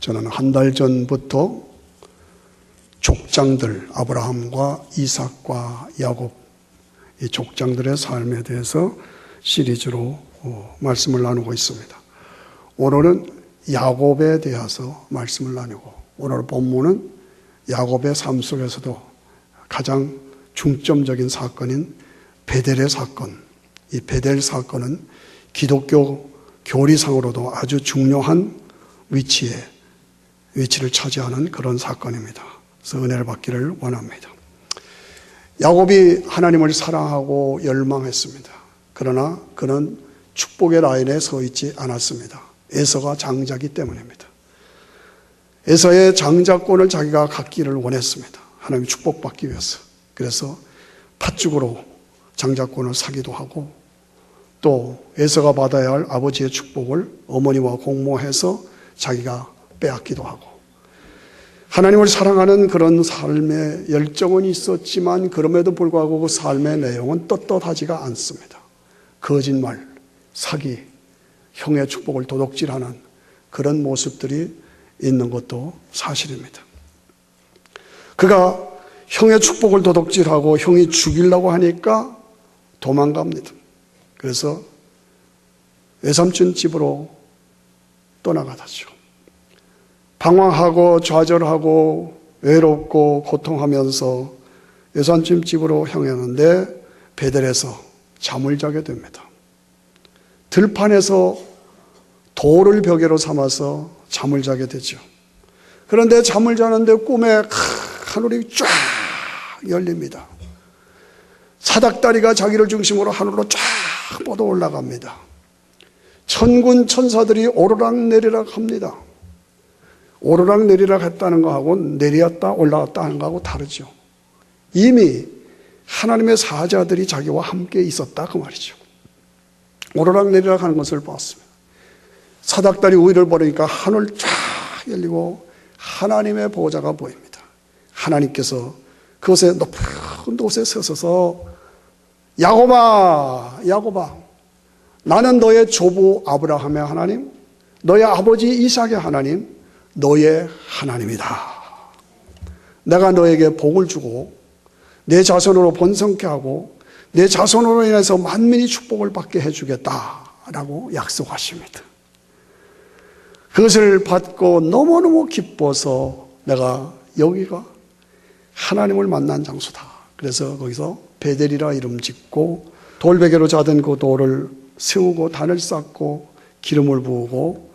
저는 한 달 전부터 족장들, 아브라함과 이삭과 야곱, 이 족장들의 삶에 대해서 시리즈로 말씀을 나누고 있습니다. 오늘은 야곱에 대해서 말씀을 나누고, 오늘 본문은 야곱의 삶 속에서도 가장 중점적인 사건인 베델의 사건, 이 베델 사건은 기독교 교리상으로도 아주 중요한 위치를 차지하는 그런 사건입니다. 그래서 은혜를 받기를 원합니다. 야곱이 하나님을 사랑하고 열망했습니다. 그러나 그는 축복의 라인에 서 있지 않았습니다. 에서가 장자이기 때문입니다. 에서의 장자권을 자기가 갖기를 원했습니다. 하나님 축복받기 위해서. 그래서 팥죽으로 장자권을 사기도 하고, 또 에서가 받아야 할 아버지의 축복을 어머니와 공모해서 자기가 빼앗기도 하고, 하나님을 사랑하는 그런 삶의 열정은 있었지만 그럼에도 불구하고 그 삶의 내용은 떳떳하지가 않습니다. 거짓말, 사기, 형의 축복을 도둑질하는 그런 모습들이 있는 것도 사실입니다. 그가 형의 축복을 도둑질하고 형이 죽이려고 하니까 도망갑니다. 그래서 외삼촌 집으로 떠나가다죠. 방황하고 좌절하고 외롭고 고통하면서 외삼촌 집으로 향했는데 베델에서 잠을 자게 됩니다. 들판에서 돌을 벽에로 삼아서 잠을 자게 되죠. 그런데 잠을 자는데 꿈에 하늘이 쫙 열립니다. 사닥다리가 자기를 중심으로 하늘로 쫙 뻗어 올라갑니다. 천군 천사들이 오르락내리락 합니다. 오르락내리락 했다는 거하고 내리었다 올라왔다 하는 거하고 다르죠. 이미 하나님의 사자들이 자기와 함께 있었다 그 말이죠. 오르락내리락 하는 것을 보았습니다. 사닥다리 위를 보니까 하늘 쫙 열리고 하나님의 보좌가 보입니다. 하나님께서 그곳에 높은 곳에 서셔서 야곱아, 야곱아, 나는 너의 조부 아브라함의 하나님, 너의 아버지 이삭의 하나님, 너의 하나님이다. 내가 너에게 복을 주고 내 자손으로 번성케 하고 내 자손으로 인해서 만민이 축복을 받게 해주겠다라고 약속하십니다. 그것을 받고 너무너무 기뻐서 내가 여기가 하나님을 만난 장소다. 그래서 거기서 베델이라 이름 짓고 돌베개로 자던 그 돌을 세우고 단을 쌓고 기름을 부으고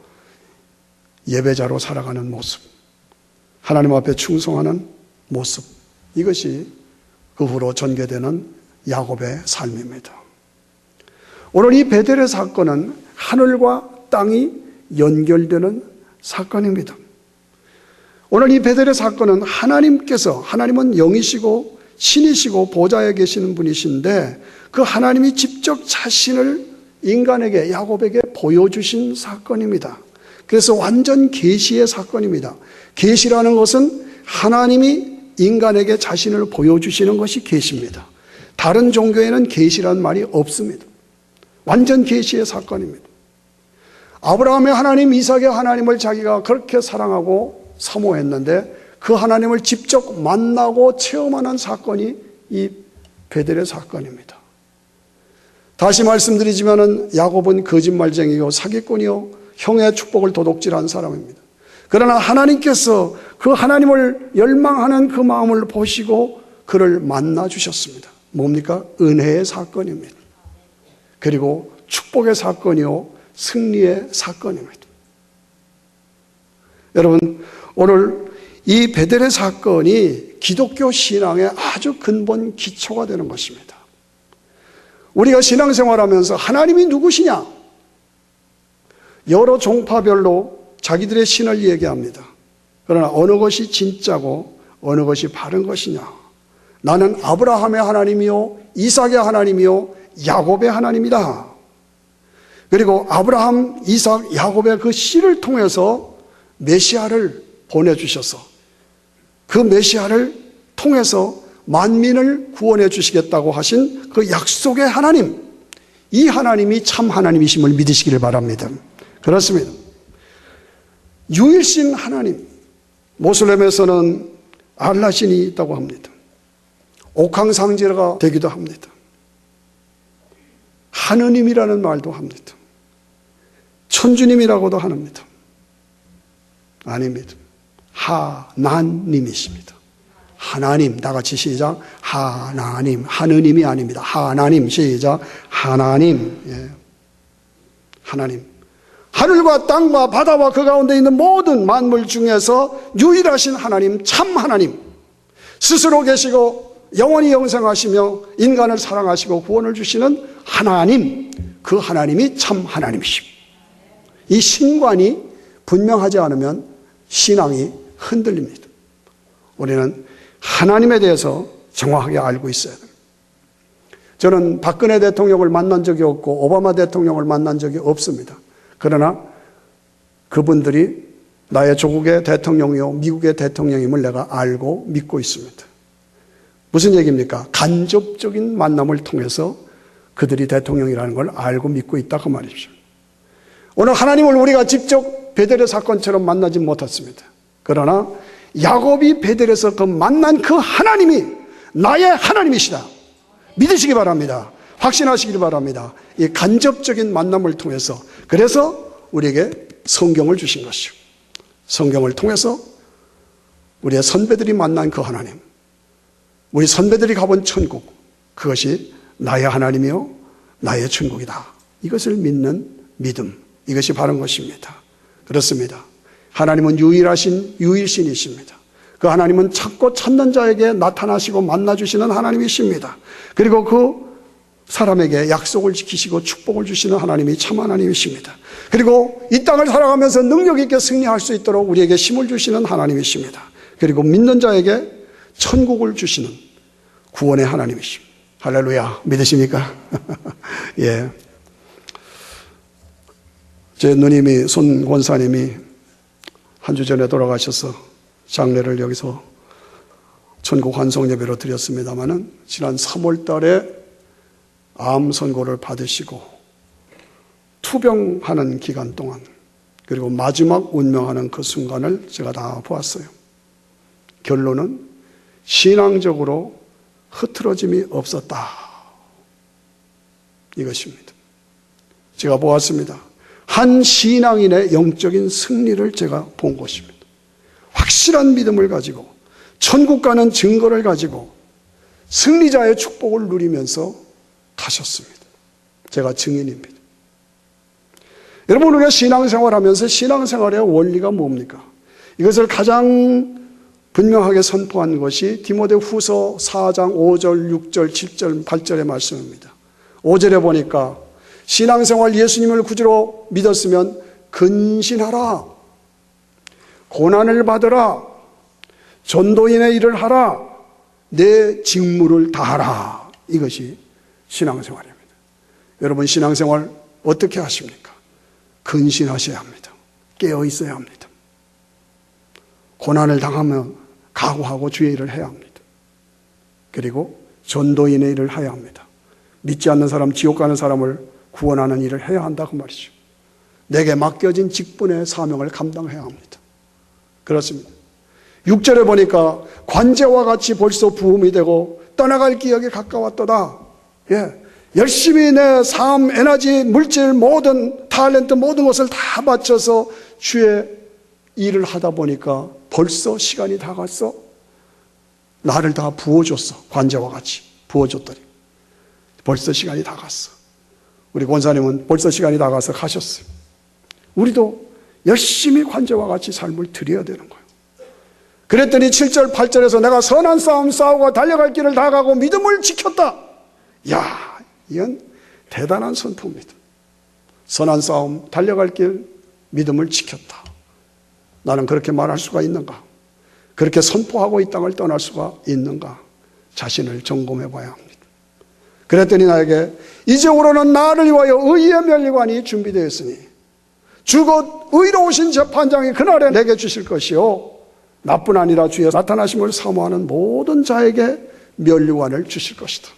예배자로 살아가는 모습, 하나님 앞에 충성하는 모습, 이것이 그 후로 전개되는 야곱의 삶입니다. 오늘 이 베델의 사건은 하늘과 땅이 연결되는 사건입니다. 오늘 이 베델의 사건은 하나님은 영이시고 신이시고 보좌에 계시는 분이신데 그 하나님이 직접 자신을 인간에게, 야곱에게 보여주신 사건입니다. 그래서 완전 계시의 사건입니다. 계시라는 것은 하나님이 인간에게 자신을 보여주시는 것이 계시입니다. 다른 종교에는 계시라는 말이 없습니다. 완전 계시의 사건입니다. 아브라함의 하나님, 이삭의 하나님을 자기가 그렇게 사랑하고 사모했는데 그 하나님을 직접 만나고 체험하는 사건이 이 베델의 사건입니다. 다시 말씀드리지만 야곱은 거짓말쟁이요 사기꾼이요 형의 축복을 도둑질한 사람입니다. 그러나 하나님께서 그 하나님을 열망하는 그 마음을 보시고 그를 만나 주셨습니다. 뭡니까? 은혜의 사건입니다. 그리고 축복의 사건이요 승리의 사건입니다. 여러분, 오늘 이 베델의 사건이 기독교 신앙의 아주 근본 기초가 되는 것입니다. 우리가 신앙생활하면서 하나님이 누구시냐? 여러 종파별로 자기들의 신을 얘기합니다. 그러나 어느 것이 진짜고 어느 것이 바른 것이냐? 나는 아브라함의 하나님이요 이삭의 하나님이요 야곱의 하나님이다. 그리고 아브라함, 이삭, 야곱의 그 씨를 통해서 메시아를 보내주셔서 그 메시아를 통해서 만민을 구원해 주시겠다고 하신 그 약속의 하나님, 이 하나님이 참 하나님이심을 믿으시기를 바랍니다. 그렇습니다. 유일신 하나님, 모슬렘에서는 알라신이 있다고 합니다. 옥황상제가 되기도 합니다. 하느님이라는 말도 합니다. 천주님이라고도 합니다. 아닙니다. 하나님이십니다. 하나님, 다 같이 시작. 하나님, 하느님이 아닙니다. 하나님, 시작. 하나님, 예. 하나님. 하늘과 땅과 바다와 그 가운데 있는 모든 만물 중에서 유일하신 하나님, 참 하나님, 스스로 계시고 영원히 영생하시며 인간을 사랑하시고 구원을 주시는 하나님, 그 하나님이 참 하나님이십니다. 이 신관이 분명하지 않으면 신앙이 흔들립니다. 우리는 하나님에 대해서 정확하게 알고 있어야 됩니다. 저는 박근혜 대통령을 만난 적이 없고 오바마 대통령을 만난 적이 없습니다. 그러나 그분들이 나의 조국의 대통령이요 미국의 대통령임을 내가 알고 믿고 있습니다. 무슨 얘기입니까? 간접적인 만남을 통해서 그들이 대통령이라는 걸 알고 믿고 있다 그 말이죠. 오늘 하나님을 우리가 직접 베델의 사건처럼 만나지 못했습니다. 그러나 야곱이 베델에서 그 만난 그 하나님이 나의 하나님이시다. 믿으시기 바랍니다. 확신하시길 바랍니다. 이 간접적인 만남을 통해서, 그래서 우리에게 성경을 주신 것이죠. 성경을 통해서 우리의 선배들이 만난 그 하나님, 우리 선배들이 가본 천국, 그것이 나의 하나님이요 나의 천국이다. 이것을 믿는 믿음, 이것이 바른 것입니다. 그렇습니다. 하나님은 유일하신 유일신이십니다. 그 하나님은 찾고 찾는 자에게 나타나시고 만나주시는 하나님이십니다. 그리고 그 사람에게 약속을 지키시고 축복을 주시는 하나님이 참 하나님이십니다. 그리고 이 땅을 살아가면서 능력 있게 승리할 수 있도록 우리에게 힘을 주시는 하나님이십니다. 그리고 믿는 자에게 천국을 주시는 구원의 하나님이십니다. 할렐루야. 믿으십니까? 예. 제 누님이, 손 권사님이 한 주 전에 돌아가셔서 장례를 여기서 천국 환송 예배로 드렸습니다마는 지난 3월 달에 암 선고를 받으시고 투병하는 기간 동안, 그리고 마지막 운명하는 그 순간을 제가 다 보았어요. 결론은 신앙적으로 흐트러짐이 없었다, 이것입니다. 제가 보았습니다. 한 신앙인의 영적인 승리를 제가 본 것입니다. 확실한 믿음을 가지고 천국 가는 증거를 가지고 승리자의 축복을 누리면서 가셨습니다. 제가 증인입니다. 여러분, 우리가 신앙생활하면서 신앙생활의 원리가 뭡니까? 이것을 가장 분명하게 선포한 것이 디모데후서 4장 5절, 6절, 7절, 8절의 말씀입니다. 5절에 보니까 신앙생활 예수님을 구주로 믿었으면 근신하라, 고난을 받으라, 전도인의 일을 하라, 내 직무를 다하라. 이것이 신앙생활입니다. 여러분, 신앙생활 어떻게 하십니까? 근신하셔야 합니다. 깨어 있어야 합니다. 고난을 당하면 각오하고 주의 일을 해야 합니다. 그리고 전도인의 일을 해야 합니다. 믿지 않는 사람, 지옥 가는 사람을 구원하는 일을 해야 한다 그 말이죠. 내게 맡겨진 직분의 사명을 감당해야 합니다. 그렇습니다. 6절에 보니까 관제와 같이 벌써 부음이 되고 떠나갈 기억이 가까웠도다. 예, 열심히 내 삶, 에너지, 물질, 모든 탤런트, 모든 것을 다 바쳐서 주의 일을 하다 보니까 벌써 시간이 다 갔어. 나를 다 부어줬어. 관제와 같이 부어줬더니 벌써 시간이 다 갔어. 우리 권사님은 벌써 시간이 다 가서 가셨어요. 우리도 열심히 관제와 같이 삶을 드려야 되는 거예요. 그랬더니 7절 8절에서 내가 선한 싸움 싸우고 달려갈 길을 다 가고 믿음을 지켰다. 야, 이건 대단한 선포입니다. 선한 싸움, 달려갈 길, 믿음을 지켰다. 나는 그렇게 말할 수가 있는가? 그렇게 선포하고 이 땅을 떠날 수가 있는가? 자신을 점검해 봐야 합니다. 그랬더니 나에게 이제후로는 나를 위하여 의의 면류관이 준비되어 있으니 주곧 의로우신 재판장이 그날에 내게 주실 것이요 나뿐 아니라 주의 나타나심을 사모하는 모든 자에게 면류관을 주실 것이다.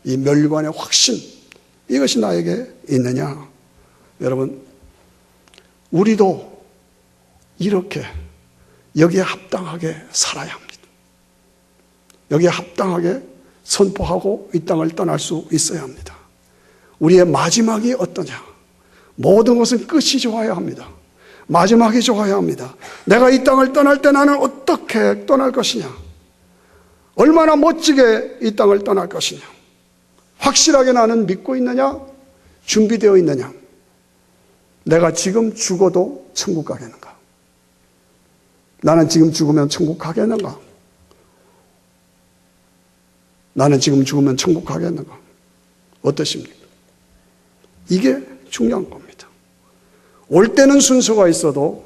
이 면류관의 확신, 이것이 나에게 있느냐? 여러분, 우리도 이렇게 여기에 합당하게 살아야 합니다. 여기에 합당하게 선포하고 이 땅을 떠날 수 있어야 합니다. 우리의 마지막이 어떠냐? 모든 것은 끝이 좋아야 합니다. 마지막이 좋아야 합니다. 내가 이 땅을 떠날 때 나는 어떻게 떠날 것이냐? 얼마나 멋지게 이 땅을 떠날 것이냐? 확실하게 나는 믿고 있느냐? 준비되어 있느냐? 내가 지금 죽어도 천국 가겠는가? 나는 지금 죽으면 천국 가겠는가? 나는 지금 죽으면 천국 가겠는가? 어떠십니까? 이게 중요한 겁니다. 올 때는 순서가 있어도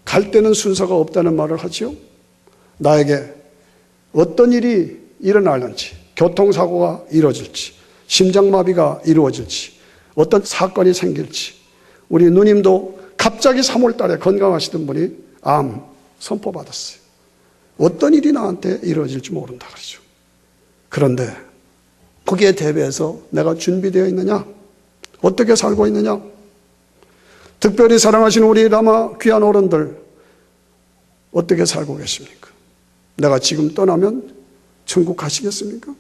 갈 때는 순서가 없다는 말을 하죠. 나에게 어떤 일이 일어나는지, 교통사고가 이루어질지, 심장마비가 이루어질지, 어떤 사건이 생길지. 우리 누님도 갑자기 3월 달에 건강하시던 분이 암 선포받았어요. 어떤 일이 나한테 이루어질지 모른다 그러죠. 그런데 거기에 대비해서 내가 준비되어 있느냐? 어떻게 살고 있느냐? 특별히 사랑하시는 우리 라마 귀한 어른들 어떻게 살고 계십니까? 내가 지금 떠나면 천국 가시겠습니까?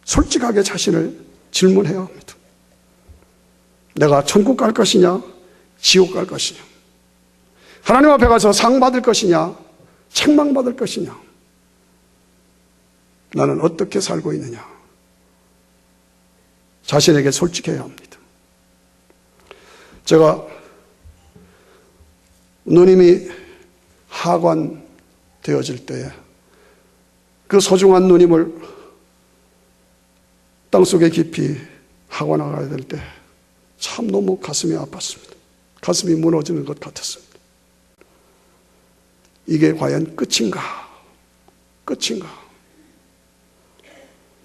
솔직하게 자신을 질문해야 합니다. 내가 천국 갈 것이냐? 지옥 갈 것이냐? 하나님 앞에 가서 상 받을 것이냐? 책망 받을 것이냐? 나는 어떻게 살고 있느냐? 자신에게 솔직해야 합니다. 제가 누님이 하관 되어질 때에 그 소중한 누님을 땅속에 깊이 하고 나가야 될 때 참 너무 가슴이 아팠습니다. 가슴이 무너지는 것 같았습니다. 이게 과연 끝인가? 끝인가?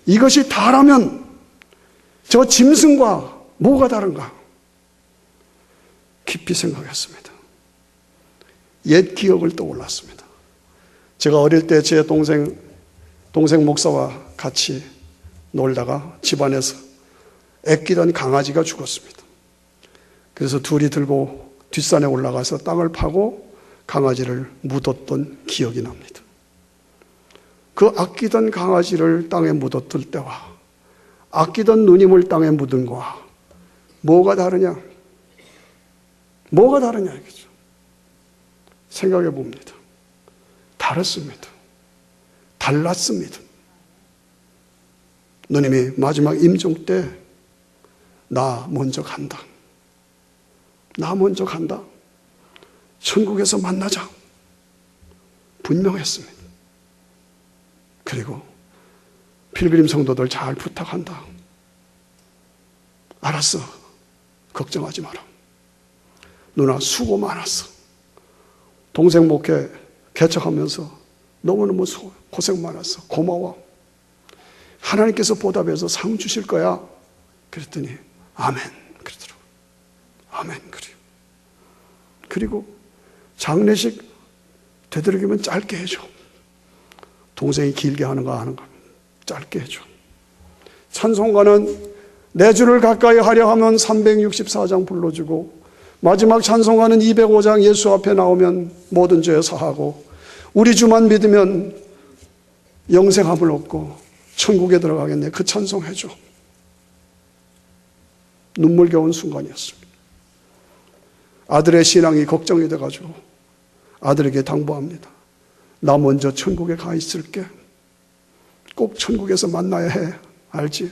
이것이 다라면 저 짐승과 뭐가 다른가? 깊이 생각했습니다. 옛 기억을 떠올랐습니다. 제가 어릴 때 제 동생 목사와 같이 놀다가 집안에서 애끼던 강아지가 죽었습니다. 그래서 둘이 들고 뒷산에 올라가서 땅을 파고 강아지를 묻었던 기억이 납니다. 그 아끼던 강아지를 땅에 묻었을 때와 아끼던 누님을 땅에 묻은 거와 뭐가 다르냐? 뭐가 다르냐 이거죠. 생각해 봅니다. 다릅니다. 달랐습니다. 누님이 마지막 임종 때 나 먼저 간다. 나 먼저 간다. 천국에서 만나자. 분명했습니다. 그리고 필그림 성도들 잘 부탁한다. 알았어. 걱정하지 마라. 누나 수고 많았어. 동생 목회 개척하면서 너무너무 고생 많았어. 고마워. 하나님께서 보답해서 상 주실 거야. 그랬더니 아멘 그러더라고요. 아멘 그래요. 그리고 장례식 되도록이면 짧게 해줘. 동생이 길게 하는 거 짧게 해줘. 찬송가는 내 주를 가까이 하려 하면 364장 불러주고 마지막 찬송가는 205장 예수 앞에 나오면 모든 죄 사하고 우리 주만 믿으면 영생함을 얻고 천국에 들어가겠네. 그 찬송 해줘. 눈물겨운 순간이었습니다. 아들의 신앙이 걱정이 돼가지고 아들에게 당부합니다. 나 먼저 천국에 가 있을게. 꼭 천국에서 만나야 해. 알지?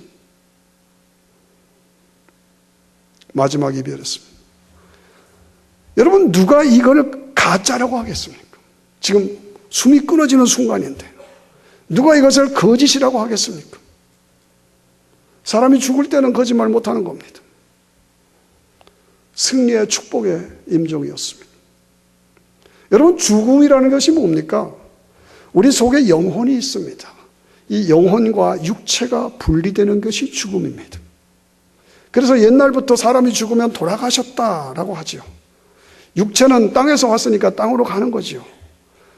마지막 이별했습니다. 여러분 누가 이걸 가짜라고 하겠습니까? 지금 숨이 끊어지는 순간인데 누가 이것을 거짓이라고 하겠습니까? 사람이 죽을 때는 거짓말 못하는 겁니다. 승리의 축복의 임종이었습니다. 여러분 죽음이라는 것이 뭡니까? 우리 속에 영혼이 있습니다. 이 영혼과 육체가 분리되는 것이 죽음입니다. 그래서 옛날부터 사람이 죽으면 돌아가셨다라고 하죠. 육체는 땅에서 왔으니까 땅으로 가는 거죠.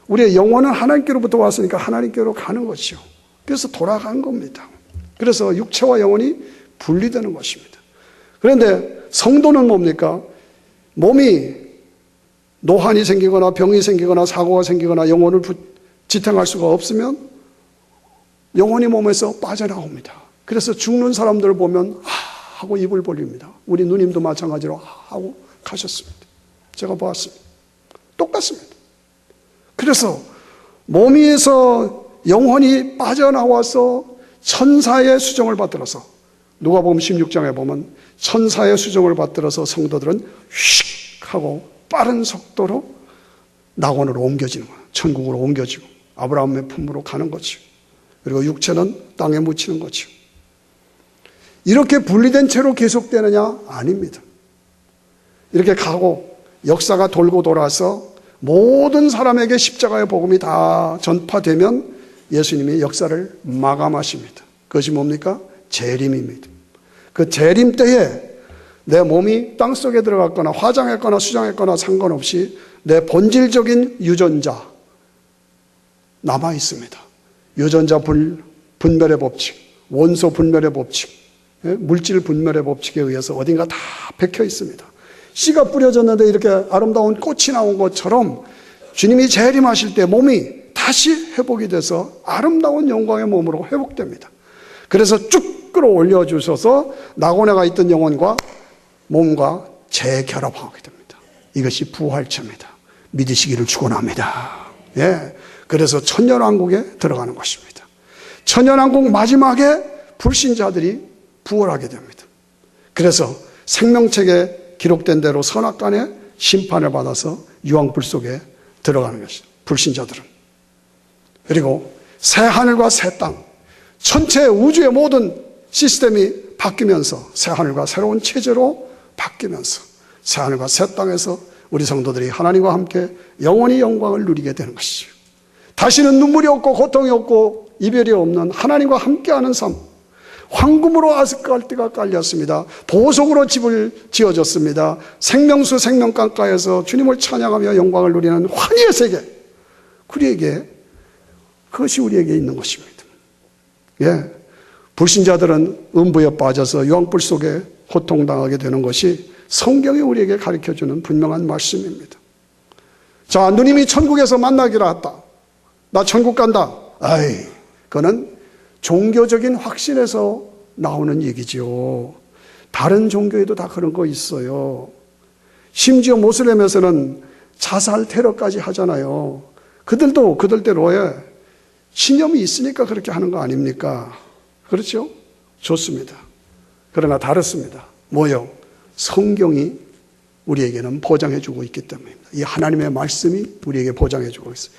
우리의 영혼은 하나님께로부터 왔으니까 하나님께로 가는 거죠. 그래서 돌아간 겁니다. 그래서 육체와 영혼이 분리되는 것입니다. 그런데 성도는 뭡니까? 몸이 노환이 생기거나 병이 생기거나 사고가 생기거나 영혼을 지탱할 수가 없으면 영혼이 몸에서 빠져나옵니다. 그래서 죽는 사람들을 보면 하고 입을 벌립니다. 우리 누님도 마찬가지로 하고 가셨습니다. 제가 보았습니다. 똑같습니다. 그래서 몸 위에서 영혼이 빠져나와서 천사의 수정을 받들어서, 누가복음 16장에 보면 천사의 수정을 받들어서 성도들은 휙 하고 빠른 속도로 낙원으로 옮겨지는 거예요. 천국으로 옮겨지고 아브라함의 품으로 가는 거죠. 그리고 육체는 땅에 묻히는 거죠. 이렇게 분리된 채로 계속되느냐? 아닙니다. 이렇게 가고 역사가 돌고 돌아서 모든 사람에게 십자가의 복음이 다 전파되면 예수님이 역사를 마감하십니다. 그것이 뭡니까? 재림입니다. 그 재림 때에 내 몸이 땅속에 들어갔거나 화장했거나 수장했거나 상관없이 내 본질적인 유전자 남아 있습니다. 유전자 분멸의 법칙, 원소 분멸의 법칙, 물질 분멸의 법칙에 의해서 어딘가 다 박혀 있습니다. 씨가 뿌려졌는데 이렇게 아름다운 꽃이 나온 것처럼 주님이 재림하실 때 몸이 다시 회복이 돼서 아름다운 영광의 몸으로 회복됩니다. 그래서 쭉 끌어올려 주셔서 낙원에 있던 영혼과 몸과 재결합하게 됩니다. 이것이 부활체입니다. 믿으시기를 축원합니다. 예, 그래서 천년왕국에 들어가는 것입니다. 천년왕국 마지막에 불신자들이 부활하게 됩니다. 그래서 생명책에 기록된 대로 선악간의 심판을 받아서 유황불 속에 들어가는 것이죠. 불신자들은. 그리고 새 하늘과 새 땅, 전체 우주의 모든 시스템이 바뀌면서 새 하늘과 새로운 체제로 바뀌면서 새 하늘과 새 땅에서 우리 성도들이 하나님과 함께 영원히 영광을 누리게 되는 것이죠. 다시는 눈물이 없고 고통이 없고 이별이 없는 하나님과 함께하는 삶. 황금으로 아스팔트가 깔렸습니다. 보석으로 집을 지어졌습니다. 생명수 생명강가에서 주님을 찬양하며 영광을 누리는 환희의 세계. 그것이 우리에게 있는 것입니다. 예, 불신자들은 음부에 빠져서 유황불 속에 고통당하게 되는 것이 성경이 우리에게 가르쳐주는 분명한 말씀입니다. 자, 누님이 천국에서 만나기로 했다. 나 천국 간다. 그거는 종교적인 확신에서 나오는 얘기죠. 다른 종교에도 다 그런 거 있어요. 심지어 모슬렘에서는 자살 테러까지 하잖아요. 그들도 그들대로의 신념이 있으니까 그렇게 하는 거 아닙니까? 그렇죠? 좋습니다. 그러나 다릅니다. 뭐요? 성경이 우리에게는 보장해주고 있기 때문입니다. 이 하나님의 말씀이 우리에게 보장해주고 있어요.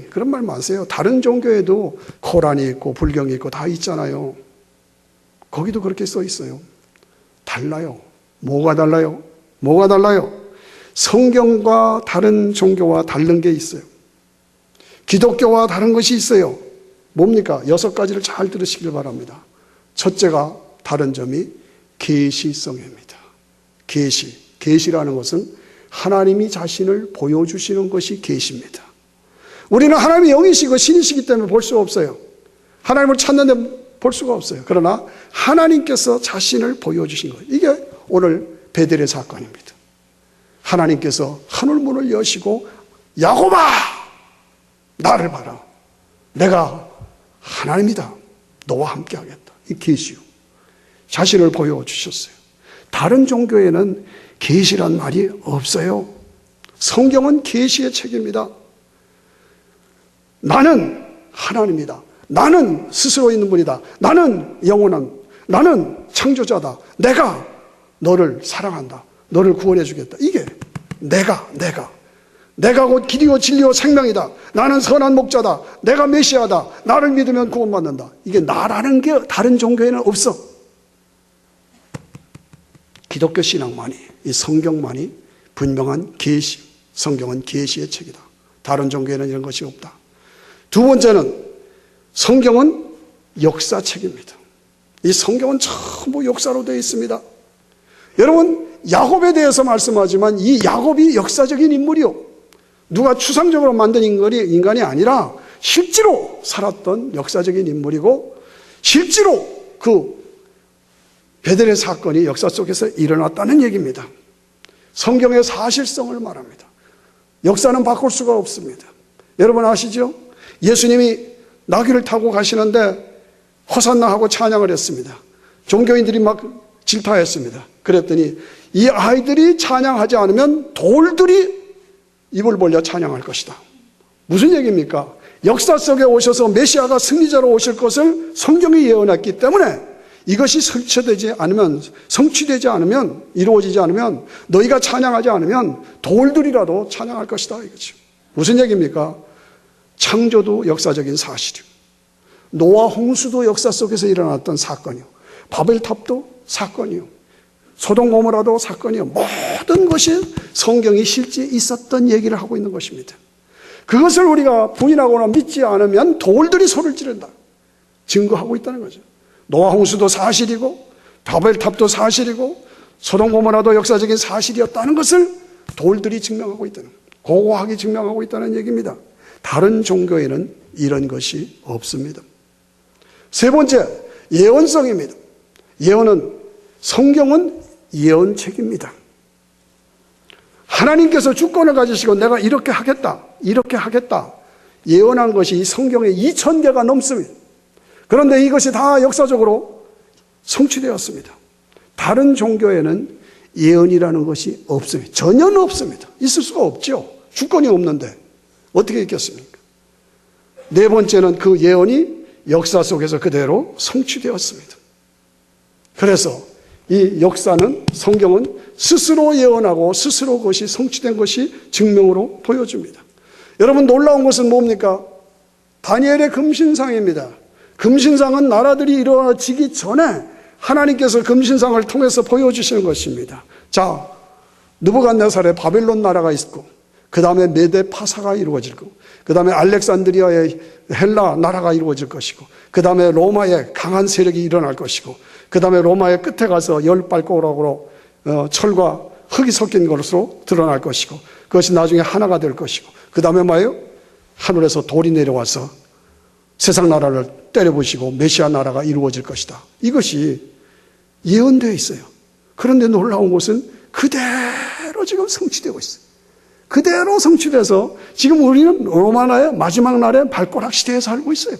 그런 말 마세요. 다른 종교에도 코란이 있고 불경이 있고 다 있잖아요. 거기도 그렇게 써 있어요. 달라요. 뭐가 달라요? 뭐가 달라요? 성경과 다른 종교와 다른 게 있어요. 기독교와 다른 것이 있어요. 뭡니까? 6가지를 잘 들으시길 바랍니다. 첫째가 다른 점이 계시성입니다. 계시라는 것은 하나님이 자신을 보여주시는 것이 계시입니다. 우리는 하나님이 영이시고 신이시기 때문에 볼 수 없어요. 하나님을 찾는데 볼 수가 없어요. 그러나 하나님께서 자신을 보여주신 거예요. 이게 오늘 베델의 사건입니다. 하나님께서 하늘문을 여시고 야곱아 나를 봐라. 내가 하나님이다. 너와 함께 하겠다. 이 계시요. 자신을 보여주셨어요. 다른 종교에는 계시란 말이 없어요. 성경은 계시의 책입니다. 나는 하나님이다. 나는 스스로 있는 분이다. 나는 영원한, 나는 창조자다. 내가 너를 사랑한다. 너를 구원해 주겠다. 이게 내가 곧 길이요 진리요 생명이다. 나는 선한 목자다. 내가 메시아다. 나를 믿으면 구원받는다. 이게 나라는 게 다른 종교에는 없어. 기독교 신앙만이, 이 성경만이 분명한 계시, 성경은 계시의 책이다. 다른 종교에는 이런 것이 없다. 두 번째는 성경은 역사책입니다. 이 성경은 전부 역사로 되어 있습니다. 여러분, 야곱에 대해서 말씀하지만 이 야곱이 역사적인 인물이요. 누가 추상적으로 만든 인간이 아니라 실제로 살았던 역사적인 인물이고 실제로 그 베델의 사건이 역사 속에서 일어났다는 얘기입니다. 성경의 사실성을 말합니다. 역사는 바꿀 수가 없습니다. 여러분 아시죠? 예수님이 나귀를 타고 가시는데 호산나 하고 찬양을 했습니다. 종교인들이 막 질타했습니다. 그랬더니 이 아이들이 찬양하지 않으면 돌들이 입을 벌려 찬양할 것이다. 무슨 얘기입니까? 역사 속에 오셔서 메시아가 승리자로 오실 것을 성경이 예언했기 때문에 이것이 성취되지 않으면 이루어지지 않으면 너희가 찬양하지 않으면 돌들이라도 찬양할 것이다 이거죠. 무슨 얘기입니까? 창조도 역사적인 사실이고 노아 홍수도 역사 속에서 일어났던 사건이요. 바벨탑도 사건이요. 소돔 고모라도 사건이요. 모든 것이 성경이 실제 있었던 얘기를 하고 있는 것입니다. 그것을 우리가 부인하거나 믿지 않으면 돌들이 소리를 지른다. 증거하고 있다는 거죠. 노아 홍수도 사실이고 바벨탑도 사실이고 소돔 고모라도 역사적인 사실이었다는 것을 돌들이 증명하고 있다는 거예요. 고고하게 증명하고 있다는 얘기입니다. 다른 종교에는 이런 것이 없습니다. 세 번째, 예언성입니다. 성경은 예언책입니다. 하나님께서 주권을 가지시고 내가 이렇게 하겠다 예언한 것이 성경에 2000개가 넘습니다. 그런데 이것이 다 역사적으로 성취되었습니다. 다른 종교에는 예언이라는 것이 없습니다. 전혀 없습니다. 있을 수가 없죠. 주권이 없는데 어떻게 있겠습니까? 네 번째는 그 예언이 역사 속에서 그대로 성취되었습니다. 그래서 이 역사는 성경은 스스로 예언하고 스스로 그것이 성취된 것이 증명으로 보여줍니다. 여러분 놀라운 것은 뭡니까? 다니엘의 금신상입니다. 금신상은 나라들이 이루어지기 전에 하나님께서 금신상을 통해서 보여주시는 것입니다. 자, 느부갓네살의 바벨론 나라가 있고 그 다음에 메데 파사가 이루어질 거고 그 다음에 알렉산드리아의 헬라 나라가 이루어질 것이고 그 다음에 로마의 강한 세력이 일어날 것이고 그 다음에 로마의 끝에 가서 열발가락으로 철과 흙이 섞인 것으로 드러날 것이고 그것이 나중에 하나가 될 것이고 그 다음에 뭐예요? 하늘에서 돌이 내려와서 세상 나라를 때려부시고 메시아 나라가 이루어질 것이다. 이것이 예언되어 있어요. 그런데 놀라운 것은 그대로 지금 성취되고 있어요. 그대로 성취돼서 지금 우리는 로마나의 마지막 날에 발가락 시대에 살고 있어요.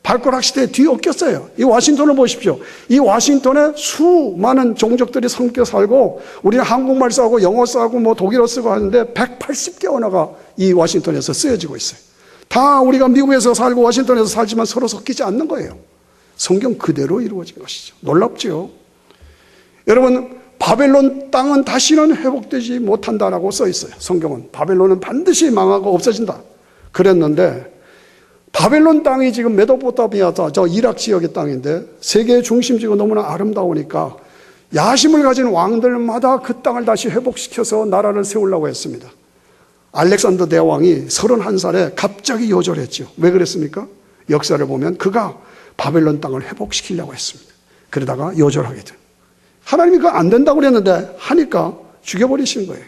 발가락 시대에 뒤엎겼어요. 이 워싱턴을 보십시오. 이 워싱턴에 수많은 종족들이 섞여 살고 우리는 한국말 쓰고 영어 쓰고 뭐 독일어 쓰고 하는데 180개 언어가 이 워싱턴에서 쓰여지고 있어요. 다 우리가 미국에서 살고 워싱턴에서 살지만 서로 섞이지 않는 거예요. 성경 그대로 이루어진 것이죠. 놀랍죠? 여러분 바벨론 땅은 다시는 회복되지 못한다라고 써 있어요. 성경은 바벨론은 반드시 망하고 없어진다 그랬는데 바벨론 땅이 지금 메소포타미아 저 이락 지역의 땅인데 세계의 중심지가 너무나 아름다우니까 야심을 가진 왕들마다 그 땅을 다시 회복시켜서 나라를 세우려고 했습니다. 알렉산더 대왕이 31살에 갑자기 요절했죠. 왜 그랬습니까? 역사를 보면 그가 바벨론 땅을 회복시키려고 했습니다. 그러다가 요절하게 된. 하나님이 그거 안 된다고 그랬는데 하니까 죽여버리신 거예요.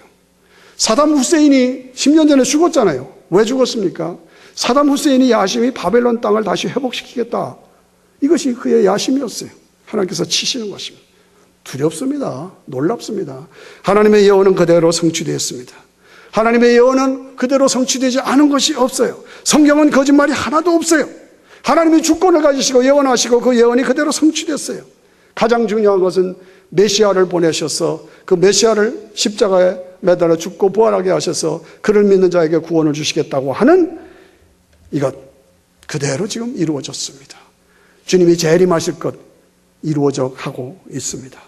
사담 후세인이 10년 전에 죽었잖아요. 왜 죽었습니까? 사담 후세인이 야심이 바벨론 땅을 다시 회복시키겠다. 이것이 그의 야심이었어요. 하나님께서 치시는 것입니다. 두렵습니다. 놀랍습니다. 하나님의 예언은 그대로 성취되었습니다. 하나님의 예언은 그대로 성취되지 않은 것이 없어요. 성경은 거짓말이 하나도 없어요. 하나님이 주권을 가지시고 예언하시고 그 예언이 그대로 성취됐어요. 가장 중요한 것은 메시아를 보내셔서 그 메시아를 십자가에 매달아 죽고 부활하게 하셔서 그를 믿는 자에게 구원을 주시겠다고 하는 이것 그대로 지금 이루어졌습니다. 주님이 재림하실 것 이루어져 가고 있습니다.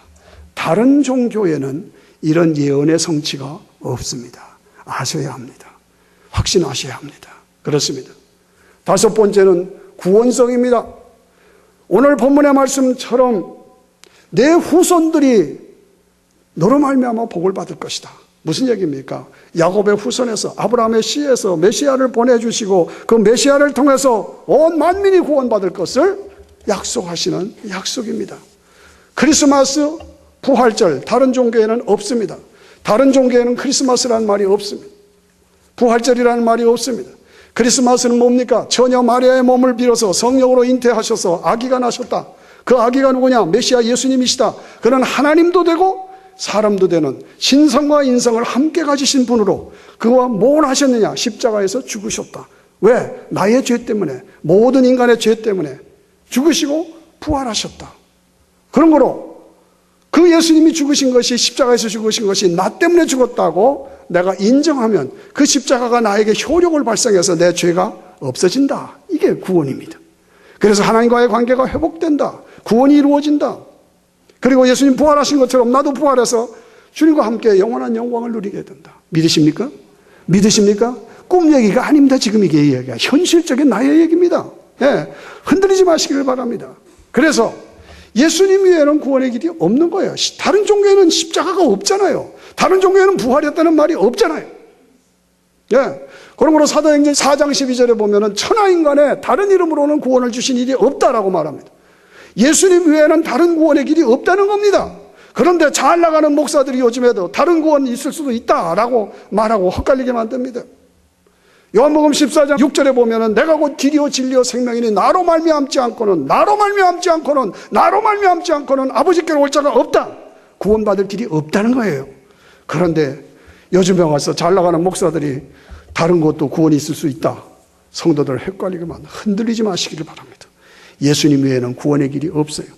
다른 종교에는 이런 예언의 성취가 없습니다. 아셔야 합니다. 확신하셔야 합니다. 그렇습니다. 다섯 번째는 구원성입니다. 오늘 본문의 말씀처럼 내 후손들이 너로 말미암아 복을 받을 것이다. 무슨 얘기입니까? 야곱의 후손에서 아브라함의 씨에서 메시아를 보내주시고 그 메시아를 통해서 온 만민이 구원받을 것을 약속하시는 약속입니다. 크리스마스, 부활절 다른 종교에는 없습니다. 다른 종교에는 크리스마스라는 말이 없습니다. 부활절이라는 말이 없습니다. 크리스마스는 뭡니까? 처녀 마리아의 몸을 빌어서 성령으로 잉태하셔서 아기가 나셨다. 그 아기가 누구냐? 메시아 예수님이시다. 그는 하나님도 되고 사람도 되는 신성과 인성을 함께 가지신 분으로 그와 뭘 하셨느냐? 십자가에서 죽으셨다. 왜? 나의 죄 때문에, 모든 인간의 죄 때문에 죽으시고 부활하셨다. 그런 거로 그 예수님이 죽으신 것이, 십자가에서 죽으신 것이 나 때문에 죽었다고 내가 인정하면 그 십자가가 나에게 효력을 발생해서 내 죄가 없어진다. 이게 구원입니다. 그래서 하나님과의 관계가 회복된다. 구원이 이루어진다. 그리고 예수님 부활하신 것처럼 나도 부활해서 주님과 함께 영원한 영광을 누리게 된다. 믿으십니까? 믿으십니까? 꿈 얘기가 아닙니다. 지금 이게 얘기가 현실적인 나의 얘기입니다. 예, 흔들리지 마시기를 바랍니다. 그래서 예수님 외에는 구원의 길이 없는 거예요. 다른 종교에는 십자가가 없잖아요. 다른 종교에는 부활했다는 말이 없잖아요. 예. 그러므로 사도행전 4장 12절에 보면은 천하인간에 다른 이름으로는 구원을 주신 일이 없다라고 말합니다. 예수님 외에는 다른 구원의 길이 없다는 겁니다. 그런데 잘 나가는 목사들이 요즘에도 다른 구원이 있을 수도 있다라고 말하고 헛갈리게 만듭니다. 요한복음 14장 6절에 보면은 내가 곧 길이요 진리요 생명이니 나로 말미암지 않고는 아버지께로 올 자가 없다. 구원받을 길이 없다는 거예요. 그런데 요즘에 와서 잘 나가는 목사들이 다른 것도 구원이 있을 수 있다. 성도들 헷갈리게 만든다. 흔들리지 마시기를 바랍니다. 예수님 외에는 구원의 길이 없어요.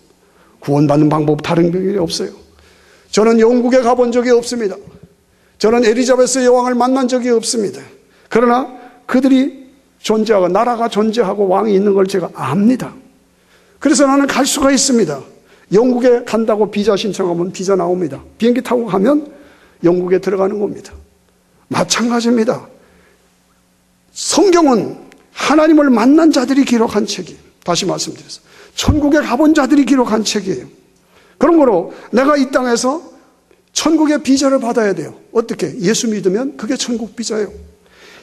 구원받는 방법 다른 길이 없어요. 저는 영국에 가본 적이 없습니다. 저는 엘리자베스 여왕을 만난 적이 없습니다. 그러나 그들이 존재하고 나라가 존재하고 왕이 있는 걸 제가 압니다. 그래서 나는 갈 수가 있습니다. 영국에 간다고 비자 신청하면 비자 나옵니다. 비행기 타고 가면 영국에 들어가는 겁니다. 마찬가지입니다. 성경은 하나님을 만난 자들이 기록한 책이에요. 다시 말씀드려서 천국에 가본 자들이 기록한 책이에요. 그런 거로 내가 이 땅에서 천국의 비자를 받아야 돼요. 어떻게? 예수 믿으면 그게 천국 비자예요.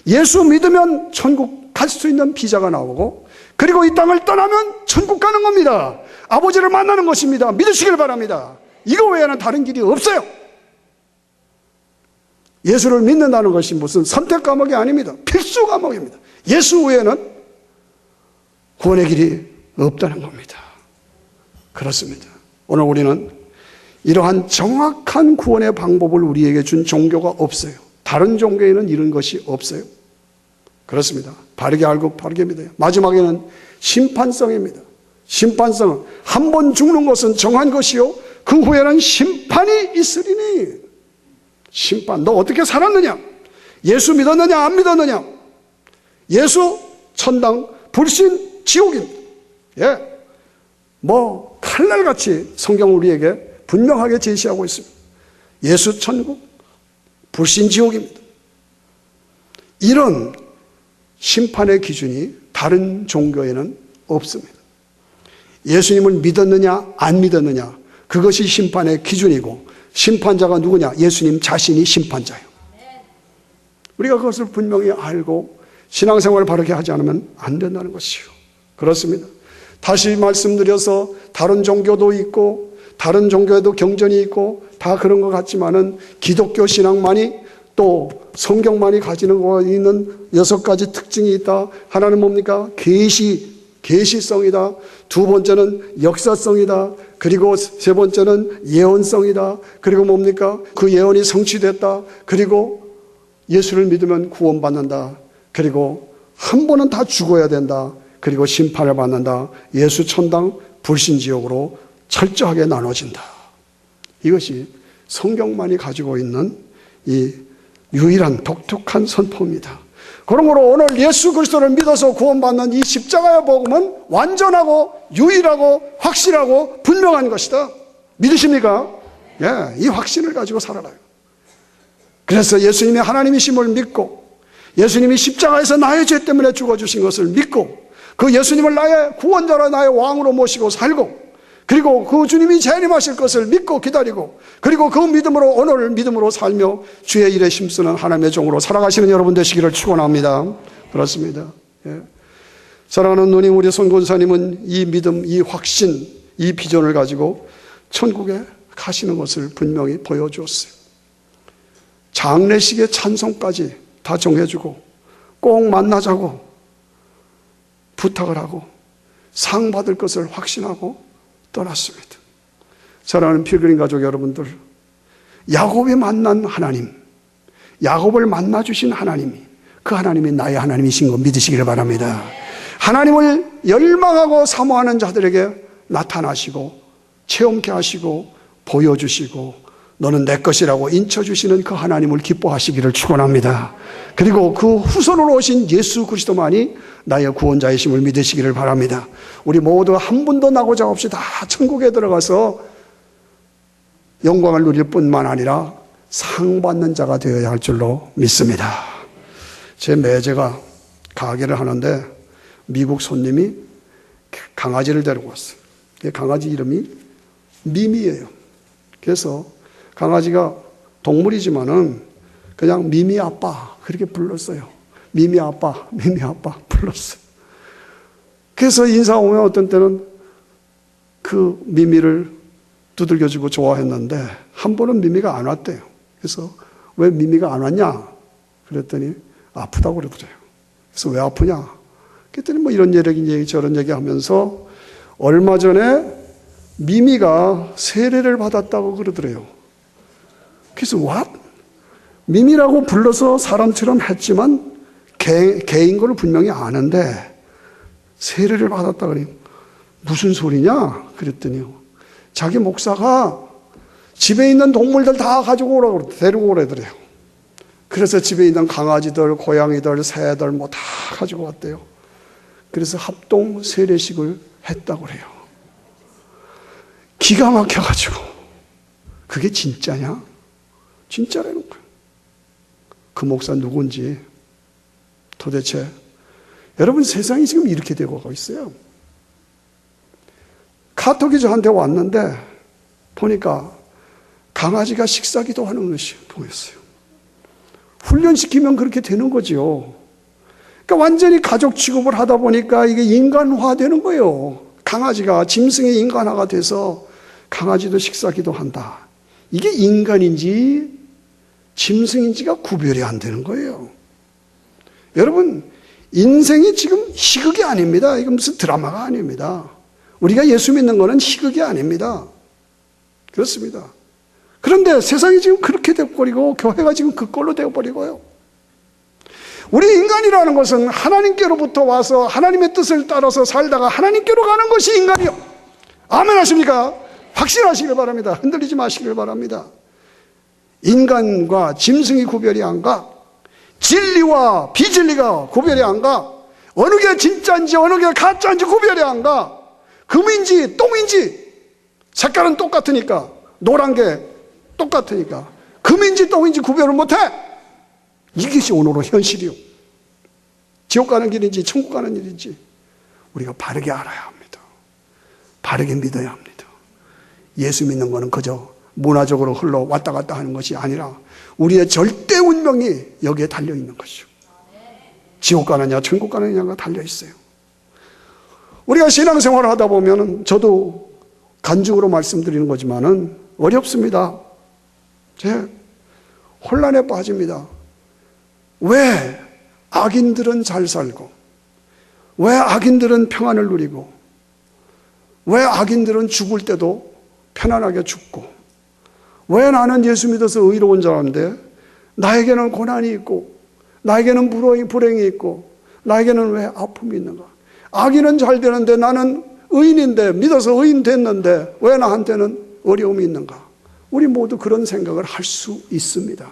예수 믿으면 천국 갈 수 있는 비자가 나오고, 그리고 이 땅을 떠나면 천국 가는 겁니다. 아버지를 만나는 것입니다. 믿으시길 바랍니다. 이거 외에는 다른 길이 없어요. 예수를 믿는다는 것이 무슨 선택 과목이 아닙니다. 필수 과목입니다. 예수 외에는 구원의 길이 없다는 겁니다. 그렇습니다. 오늘 우리는 이러한 정확한 구원의 방법을 우리에게 준 종교가 없어요. 다른 종교에는 이런 것이 없어요. 그렇습니다. 바르게 알고 바르게 믿어요. 마지막에는 심판성입니다. 심판성은 한 번 죽는 것은 정한 것이요 그 후에는 심판이 있으리니. 심판. 너 어떻게 살았느냐? 예수 믿었느냐 안 믿었느냐? 예수 천당 불신 지옥입니다. 예. 뭐 칼날같이 성경은 우리에게 분명하게 제시하고 있습니다. 예수 천국, 불신 지옥입니다. 이런 심판의 기준이 다른 종교에는 없습니다. 예수님을 믿었느냐 안 믿었느냐, 그것이 심판의 기준이고, 심판자가 누구냐? 예수님 자신이 심판자예요. 우리가 그것을 분명히 알고 신앙생활을 바르게 하지 않으면 안 된다는 것이요. 그렇습니다. 다시 말씀드려서 다른 종교도 있고 다른 종교에도 경전이 있고 다 그런 것 같지만은 기독교 신앙만이 또 성경만이 가지는 거 있는 6가지 특징이 있다. 하나는 뭡니까? 계시성이다. 두 번째는 역사성이다. 그리고 세 번째는 예언성이다. 그리고 뭡니까? 그 예언이 성취됐다. 그리고 예수를 믿으면 구원받는다. 그리고 한 번은 다 죽어야 된다. 그리고 심판을 받는다. 예수 천당 불신지옥으로 철저하게 나눠진다. 이것이 성경만이 가지고 있는 이 유일한 독특한 선포입니다. 그러므로 오늘 예수 그리스도를 믿어서 구원받는 이 십자가의 복음은 완전하고 유일하고 확실하고 분명한 것이다. 믿으십니까? 예, 이 확신을 가지고 살아라요. 그래서 예수님이 하나님이심을 믿고 예수님이 십자가에서 나의 죄 때문에 죽어주신 것을 믿고 그 예수님을 나의 구원자로 나의 왕으로 모시고 살고, 그리고 그 주님이 재림하실 것을 믿고 기다리고, 그리고 그 믿음으로 오늘 믿음으로 살며 주의 일에 힘쓰는 하나님의 종으로 살아가시는 여러분 되시기를 축원합니다. 그렇습니다. 예. 사랑하는 누님, 우리 손권사님은 이 믿음, 이 확신, 이 비전을 가지고 천국에 가시는 것을 분명히 보여주었어요. 장례식의 찬송까지 다 정해주고 꼭 만나자고 부탁을 하고 상 받을 것을 확신하고 떠났습니다. 사랑하는 필그림 가족 여러분들, 야곱이 만난 하나님, 야곱을 만나주신 하나님이 그 하나님이 나의 하나님이신 거 믿으시기를 바랍니다. 하나님을 열망하고 사모하는 자들에게 나타나시고 체험케 하시고 보여주시고 너는 내 것이라고 인쳐주시는 그 하나님을 기뻐하시기를 축원합니다. 그리고 그 후손으로 오신 예수 그리스도만이 나의 구원자이심을 믿으시기를 바랍니다. 우리 모두 한 분도 나고자 없이 다 천국에 들어가서 영광을 누릴 뿐만 아니라 상 받는 자가 되어야 할 줄로 믿습니다. 제 매제가 가게를 하는데 미국 손님이 강아지를 데리고 왔어요. 강아지 이름이 미미예요. 그래서 강아지가 동물이지만은 그냥 미미 아빠 그렇게 불렀어요. 미미 아빠, 미미 아빠 불렀어요. 그래서 인사 오면 어떤 때는 그 미미를 두들겨주고 좋아했는데 한 번은 미미가 안 왔대요. 그래서 왜 미미가 안 왔냐? 그랬더니 아프다고 그러더래요. 그래서 왜 아프냐? 그랬더니 뭐 이런 얘기 저런 얘기 하면서 얼마 전에 미미가 세례를 받았다고 그러더래요. 그래서 what? 미미라고 불러서 사람처럼 했지만 개인 걸 분명히 아는데 세례를 받았다 그래요. 무슨 소리냐? 그랬더니요. 자기 목사가 집에 있는 동물들 다 가지고 오라고 데리고 오래더래요. 그래서 집에 있는 강아지들, 고양이들, 새들 뭐 다 가지고 왔대요. 그래서 합동 세례식을 했다고 그래요. 기가 막혀가지고 그게 진짜냐? 진짜라는 거예요. 그 목사 누군지 도대체 여러분 세상이 지금 이렇게 되고 가고 있어요. 카톡이 저한테 왔는데 보니까 강아지가 식사기도 하는 것이 보였어요. 훈련시키면 그렇게 되는 거죠. 그러니까 완전히 가족 취급을 하다 보니까 이게 인간화되는 거예요. 강아지가 짐승의 인간화가 돼서 강아지도 식사기도 한다. 이게 인간인지 짐승인지가 구별이 안 되는 거예요. 여러분 인생이 지금 희극이 아닙니다. 이거 무슨 드라마가 아닙니다. 우리가 예수 믿는 거는 희극이 아닙니다. 그렇습니다. 그런데 세상이 지금 그렇게 되어버리고 교회가 지금 그꼴로 되어버리고요. 우리 인간이라는 것은 하나님께로부터 와서 하나님의 뜻을 따라서 살다가 하나님께로 가는 것이 인간이요. 아멘 하십니까? 확신하시길 바랍니다. 흔들리지 마시길 바랍니다. 인간과 짐승이 구별이 안 가. 진리와 비진리가 구별이 안 가. 어느 게 진짜인지 어느 게 가짜인지 구별이 안 가. 금인지 똥인지 색깔은 똑같으니까 노란 게 똑같으니까 금인지 똥인지 구별을 못해. 이것이 오늘의 현실이요. 지옥 가는 길인지 천국 가는 길인지 우리가 바르게 알아야 합니다. 바르게 믿어야 합니다. 예수 믿는 것은 그저 문화적으로 흘러 왔다 갔다 하는 것이 아니라 우리의 절대 운명이 여기에 달려있는 것이죠. 지옥 가느냐 천국 가느냐가 달려있어요. 우리가 신앙생활을 하다 보면 저도 간증으로 말씀드리는 거지만은 어렵습니다. 제 혼란에 빠집니다. 왜 악인들은 잘 살고 왜 악인들은 평안을 누리고 왜 악인들은 죽을 때도 편안하게 죽고 왜 나는 예수 믿어서 의로운 자인데 나에게는 고난이 있고 나에게는 불행이 있고 나에게는 왜 아픔이 있는가? 악인은 잘 되는데 나는 의인인데 믿어서 의인 됐는데 왜 나한테는 어려움이 있는가? 우리 모두 그런 생각을 할 수 있습니다.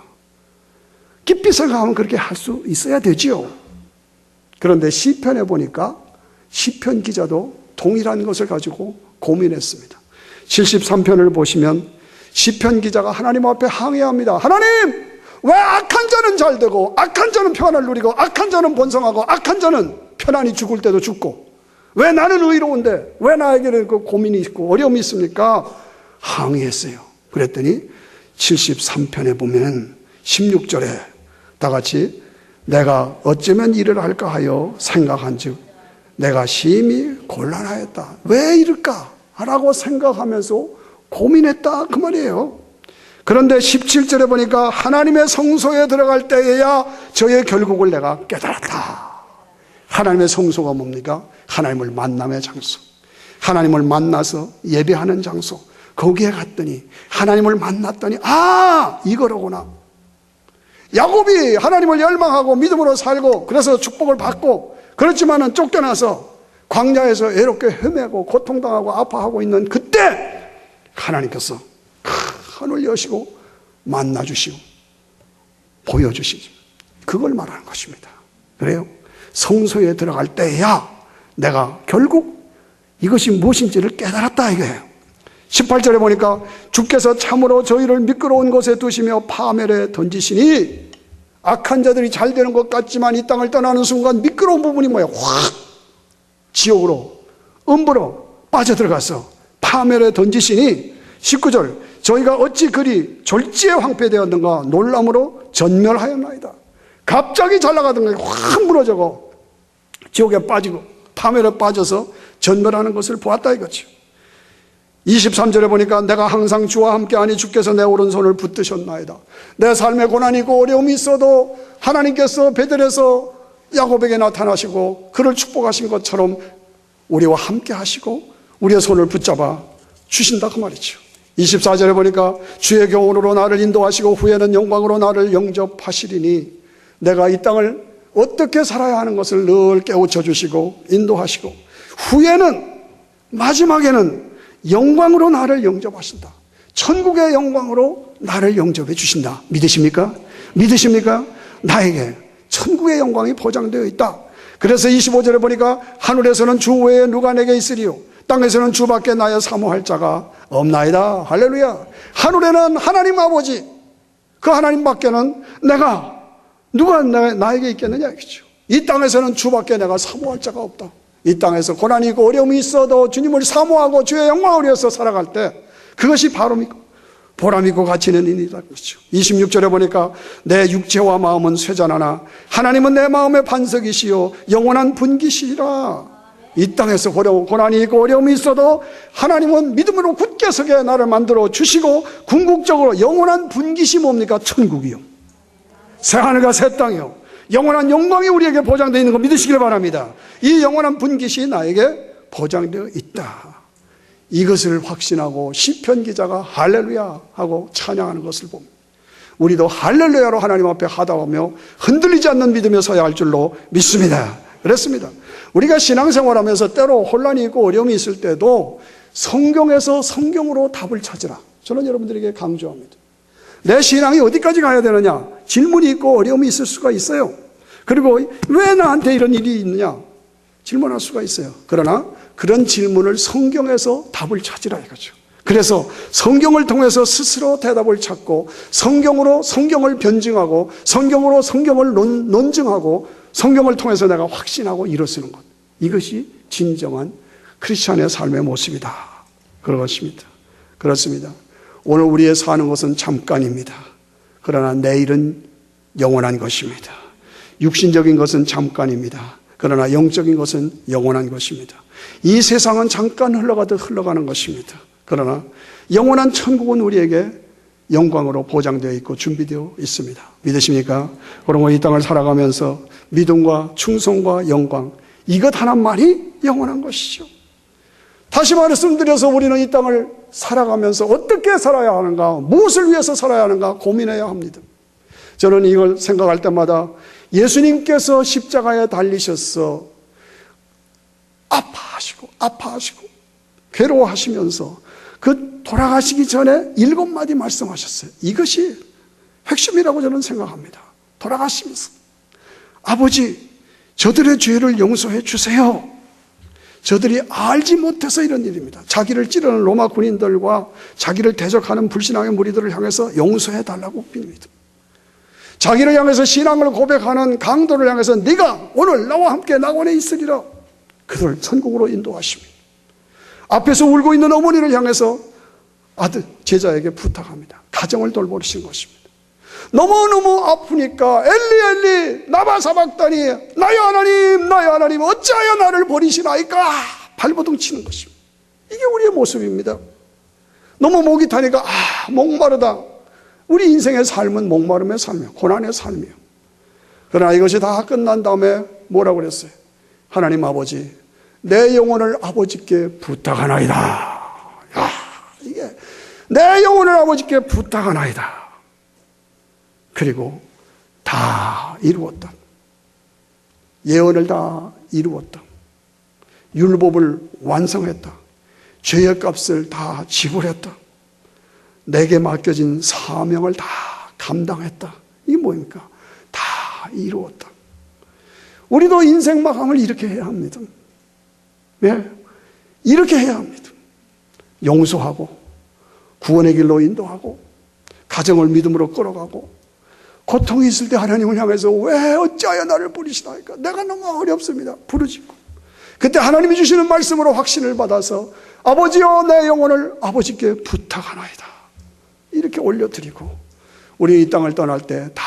깊이 생각하면 그렇게 할 수 있어야 되지요. 그런데 시편에 보니까 시편 기자도 동일한 것을 가지고 고민했습니다. 73편을 보시면 시편 기자가 하나님 앞에 항의합니다. 하나님! 왜 악한 자는 잘 되고 악한 자는 평안을 누리고 악한 자는 번성하고 악한 자는 편안히 죽을 때도 죽고 왜 나는 의로운데 왜 나에게는 그 고민이 있고 어려움이 있습니까? 항의했어요. 그랬더니 73편에 보면 16절에 다 같이 내가 어쩌면 이를 할까 하여 생각한즉 내가 심히 곤란하였다. 왜 이럴까? 라고 생각하면서 고민했다 그 말이에요. 그런데 17절에 보니까 하나님의 성소에 들어갈 때에야 저의 결국을 내가 깨달았다. 하나님의 성소가 뭡니까? 하나님을 만남의 장소, 하나님을 만나서 예배하는 장소, 거기에 갔더니 하나님을 만났더니 이거로구나. 야곱이 하나님을 열망하고 믿음으로 살고 그래서 축복을 받고 그렇지만은 쫓겨나서 광야에서 외롭게 헤매고 고통당하고 아파하고 있는 그때 하나님께서 하늘 여시고 만나주시고 보여주시죠. 그걸 말하는 것입니다. 그래요? 성소에 들어갈 때야 내가 결국 이것이 무엇인지를 깨달았다 이거예요. 18절에 보니까 주께서 참으로 저희를 미끄러운 곳에 두시며 파멸에 던지시니 악한 자들이 잘 되는 것 같지만 이 땅을 떠나는 순간 미끄러운 부분이 뭐예요? 확 지옥으로 음부로 빠져들어가서 파멸에 던지시니 19절 저희가 어찌 그리 졸지에 황폐되었는가 놀람으로 전멸하였나이다. 갑자기 잘 나가던 것이 확 무너져고 지옥에 빠지고 파멸에 빠져서 전멸하는 것을 보았다 이거죠. 23절에 보니까 내가 항상 주와 함께하니 주께서 내 오른손을 붙드셨나이다. 내 삶에 고난이 있고 어려움이 있어도 하나님께서 베들에서 야곱에게 나타나시고 그를 축복하신 것처럼 우리와 함께 하시고 우리의 손을 붙잡아 주신다 그 말이죠. 24절에 보니까 주의 교훈으로 나를 인도하시고 후에는 영광으로 나를 영접하시리니 내가 이 땅을 어떻게 살아야 하는 것을 늘 깨우쳐 주시고 인도하시고 후에는 마지막에는 영광으로 나를 영접하신다. 천국의 영광으로 나를 영접해 주신다. 믿으십니까? 믿으십니까? 나에게 천국의 영광이 보장되어 있다. 그래서 25절에 보니까 하늘에서는 주 외에 누가 내게 있으리요 땅에서는 주밖에 나의 사모할 자가 없나이다. 할렐루야. 하늘에는 하나님 아버지 그 하나님밖에는 누가 나에게 있겠느냐 이거죠. 이 땅에서는 주밖에 내가 사모할 자가 없다. 이 땅에서 고난이 있고 어려움이 있어도 주님을 사모하고 주의 영광을 위해서 살아갈 때 그것이 바로 보람있고 가치 있는 일이다. 그렇죠. 26절에 보니까 내 육체와 마음은 쇠잔하나 하나님은 내 마음의 반석이시요 영원한 분기시라. 이 땅에서 고난이 있고 어려움이 있어도 하나님은 믿음으로 굳게 서게 나를 만들어 주시고 궁극적으로 영원한 분기시 뭡니까? 천국이요. 새하늘과 새 땅이요. 영원한 영광이 우리에게 보장되어 있는 거 믿으시길 바랍니다. 이 영원한 분깃이 나에게 보장되어 있다. 이것을 확신하고 시편 기자가 할렐루야 하고 찬양하는 것을 봅니다. 우리도 할렐루야로 하나님 앞에 하다 보며 흔들리지 않는 믿음에 서야 할 줄로 믿습니다. 그렇습니다. 우리가 신앙생활하면서 때로 혼란이 있고 어려움이 있을 때도 성경에서 성경으로 답을 찾으라. 저는 여러분들에게 강조합니다. 내 신앙이 어디까지 가야 되느냐? 질문이 있고 어려움이 있을 수가 있어요. 그리고 왜 나한테 이런 일이 있느냐? 질문할 수가 있어요. 그러나 그런 질문을 성경에서 답을 찾으라 이거죠. 그래서 성경을 통해서 스스로 대답을 찾고 성경으로 성경을 변증하고 성경으로 성경을 논증하고 성경을 통해서 내가 확신하고 일어서는 것. 이것이 진정한 크리스찬의 삶의 모습이다. 그런 것입니다. 그렇습니다. 오늘 우리의 사는 것은 잠깐입니다. 그러나 내일은 영원한 것입니다. 육신적인 것은 잠깐입니다. 그러나 영적인 것은 영원한 것입니다. 이 세상은 잠깐 흘러가듯 흘러가는 것입니다. 그러나 영원한 천국은 우리에게 영광으로 보장되어 있고 준비되어 있습니다. 믿으십니까? 그러므로 이 땅을 살아가면서 믿음과 충성과 영광 이것 하나만이 영원한 것이죠. 다시 말씀드려서 우리는 이 땅을 살아가면서 어떻게 살아야 하는가, 무엇을 위해서 살아야 하는가 고민해야 합니다. 저는 이걸 생각할 때마다 예수님께서 십자가에 달리셔서 아파하시고 괴로워하시면서 그 돌아가시기 전에 7마디 말씀하셨어요. 이것이 핵심이라고 저는 생각합니다. 돌아가시면서 아버지 저들의 죄를 용서해 주세요. 저들이 알지 못해서 이런 일입니다. 자기를 찌르는 로마 군인들과 자기를 대적하는 불신앙의 무리들을 향해서 용서해 달라고 빕니다. 자기를 향해서 신앙을 고백하는 강도를 향해서 네가 오늘 나와 함께 낙원에 있으리라. 그들을 천국으로 인도하십니다. 앞에서 울고 있는 어머니를 향해서 아들 제자에게 부탁합니다. 가정을 돌보신 것입니다. 너무너무 아프니까 엘리 엘리 나마 사박다니 나의 하나님 어찌하여 나를 버리시나이까 발버둥 치는 것입니다. 이게 우리의 모습입니다. 너무 목이 타니까 목마르다. 우리 인생의 삶은 목마름의 삶이에요. 고난의 삶이에요. 그러나 이것이 다 끝난 다음에 뭐라고 그랬어요? 하나님 아버지 내 영혼을 아버지께 부탁하나이다. 이게 내 영혼을 아버지께 부탁하나이다. 그리고 다 이루었다. 예언을 다 이루었다. 율법을 완성했다. 죄의 값을 다 지불했다. 내게 맡겨진 사명을 다 감당했다. 이게 뭐입니까? 다 이루었다. 우리도 인생 마감을 이렇게 해야 합니다. 네? 이렇게 해야 합니다. 용서하고 구원의 길로 인도하고 가정을 믿음으로 끌어가고 고통이 있을 때 하나님을 향해서 왜 어찌하여 나를 부르시나이까? 내가 너무 어렵습니다. 부르짖고 그때 하나님이 주시는 말씀으로 확신을 받아서 아버지여 내 영혼을 아버지께 부탁하나이다. 이렇게 올려드리고 우리 이 땅을 떠날 때 다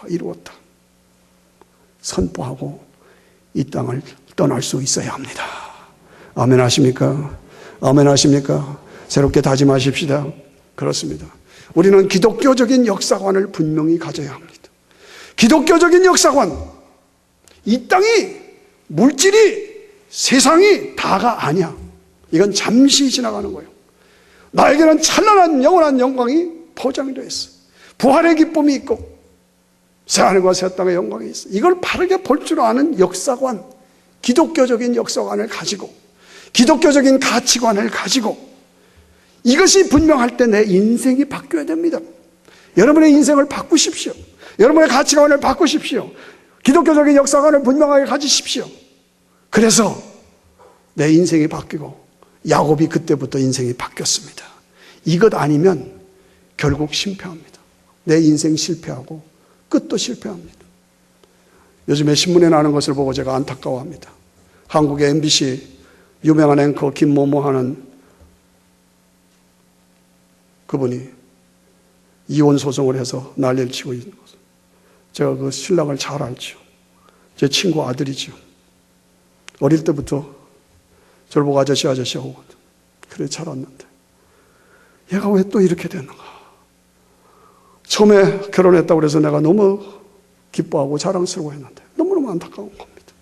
이루었다. 선포하고 이 땅을 떠날 수 있어야 합니다. 아멘 하십니까? 아멘 하십니까? 새롭게 다짐하십시다. 그렇습니다. 우리는 기독교적인 역사관을 분명히 가져야 합니다. 기독교적인 역사관, 이 땅이 물질이 세상이 다가 아니야. 이건 잠시 지나가는 거예요. 나에게는 찬란한 영원한 영광이 포장되어 있어. 부활의 기쁨이 있고 새하늘과 새 땅의 영광이 있어. 이걸 바르게 볼 줄 아는 역사관, 기독교적인 역사관을 가지고 기독교적인 가치관을 가지고 이것이 분명할 때 내 인생이 바뀌어야 됩니다. 여러분의 인생을 바꾸십시오. 여러분의 가치관을 바꾸십시오. 기독교적인 역사관을 분명하게 가지십시오. 그래서 내 인생이 바뀌고 야곱이 그때부터 인생이 바뀌었습니다. 이것 아니면 결국 실패합니다. 내 인생 실패하고 끝도 실패합니다. 요즘에 신문에 나는 것을 보고 제가 안타까워합니다. 한국의 MBC 유명한 앵커 김모모 하는 그분이 이혼 소송을 해서 난리를 치고 있는 거죠. 제가 그 신랑을 잘 알죠. 제 친구 아들이죠. 어릴 때부터 저를 보고 아저씨 하고 그래 잘 왔는데 얘가 왜 또 이렇게 됐는가. 처음에 결혼했다고 그래서 내가 너무 기뻐하고 자랑스러워했는데 너무너무 안타까운 겁니다.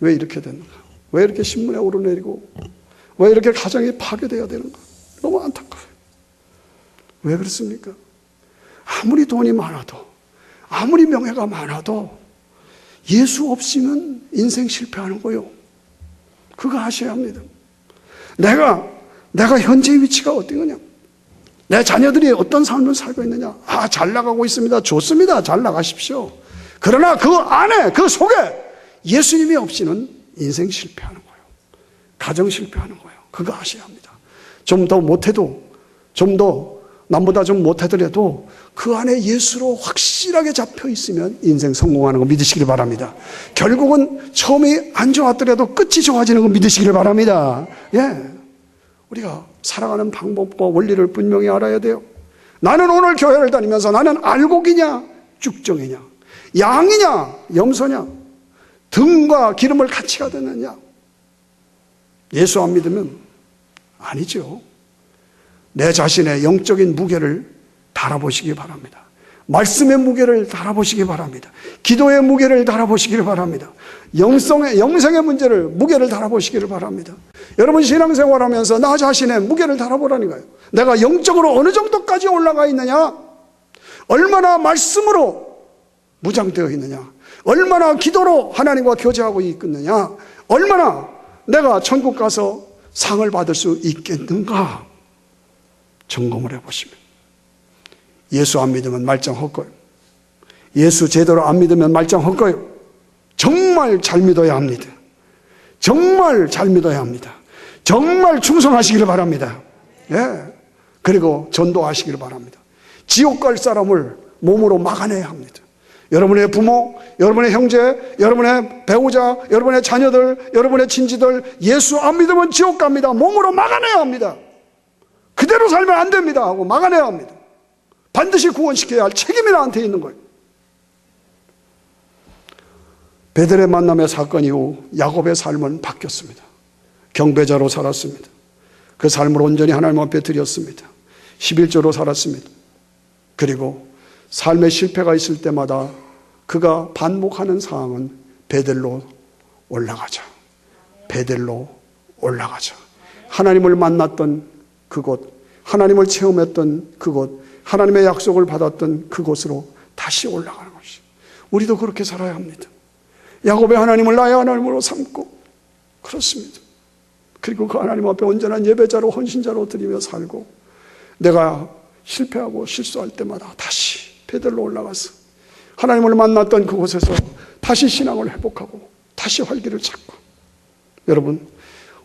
왜 이렇게 됐는가. 왜 이렇게 신문에 오르내리고 왜 이렇게 가정이 파괴되어야 되는가. 너무 안타까워요. 왜 그렇습니까? 아무리 돈이 많아도 아무리 명예가 많아도 예수 없이는 인생 실패하는 거예요. 그거 아셔야 합니다. 내가 현재 위치가 어떤 거냐? 내 자녀들이 어떤 삶을 살고 있느냐? 잘 나가고 있습니다. 좋습니다. 잘 나가십시오. 그러나 그 안에, 그 속에 예수님이 없이는 인생 실패하는 거예요. 가정 실패하는 거예요. 그거 아셔야 합니다. 좀 더 못해도, 좀 더 남보다 좀 못하더라도 그 안에 예수로 확실하게 잡혀 있으면 인생 성공하는 거 믿으시길 바랍니다. 결국은 처음이 안 좋았더라도 끝이 좋아지는 거 믿으시길 바랍니다. 예, 우리가 살아가는 방법과 원리를 분명히 알아야 돼요. 나는 오늘 교회를 다니면서 나는 알곡이냐 쭉정이냐, 양이냐 염소냐, 등과 기름을 같이 가졌느냐. 예수 안 믿으면 아니죠. 내 자신의 영적인 무게를 달아보시기 바랍니다. 말씀의 무게를 달아보시기 바랍니다. 기도의 무게를 달아보시기 바랍니다. 영생의 문제를 무게를 달아보시기를 바랍니다. 여러분 신앙생활하면서 나 자신의 무게를 달아보라니까요. 내가 영적으로 어느 정도까지 올라가 있느냐, 얼마나 말씀으로 무장되어 있느냐, 얼마나 기도로 하나님과 교제하고 있느냐, 얼마나 내가 천국 가서 상을 받을 수 있겠는가 점검을 해보시면, 예수 안 믿으면 말짱 헛거요. 예수 제대로 안 믿으면 말짱 헛거요. 정말 잘 믿어야 합니다. 정말 잘 믿어야 합니다. 정말 충성하시기를 바랍니다. 예. 그리고 전도하시기를 바랍니다. 지옥 갈 사람을 몸으로 막아내야 합니다. 여러분의 부모, 여러분의 형제, 여러분의 배우자, 여러분의 자녀들, 여러분의 친지들, 예수 안 믿으면 지옥 갑니다. 몸으로 막아내야 합니다. 그대로 살면 안 됩니다 하고 막아내야 합니다. 반드시 구원시켜야 할 책임이 나한테 있는 거예요. 베델의 만남의 사건 이후 야곱의 삶은 바뀌었습니다. 경배자로 살았습니다. 그 삶을 온전히 하나님 앞에 드렸습니다. 11조로 살았습니다. 그리고 삶의 실패가 있을 때마다 그가 반복하는 사항은 베델로 올라가자. 베델로 올라가자. 하나님을 만났던 그곳, 하나님을 체험했던 그곳, 하나님의 약속을 받았던 그곳으로 다시 올라가는 것이죠. 우리도 그렇게 살아야 합니다. 야곱의 하나님을 나의 하나님으로 삼고, 그렇습니다. 그리고 그 하나님 앞에 온전한 예배자로 헌신자로 드리며 살고, 내가 실패하고 실수할 때마다 다시 베들로 올라가서 하나님을 만났던 그곳에서 다시 신앙을 회복하고 다시 활기를 찾고, 여러분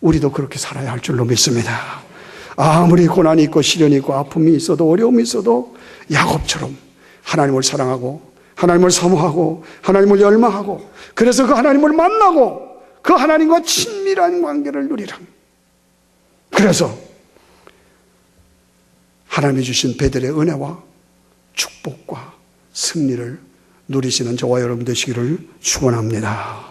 우리도 그렇게 살아야 할 줄로 믿습니다. 아무리 고난이 있고 시련이 있고 아픔이 있어도 어려움이 있어도 야곱처럼 하나님을 사랑하고 하나님을 사모하고 하나님을 열망하고, 그래서 그 하나님을 만나고 그 하나님과 친밀한 관계를 누리라. 그래서 하나님이 주신 베들의 은혜와 축복과 승리를 누리시는 저와 여러분 되시기를 축원합니다.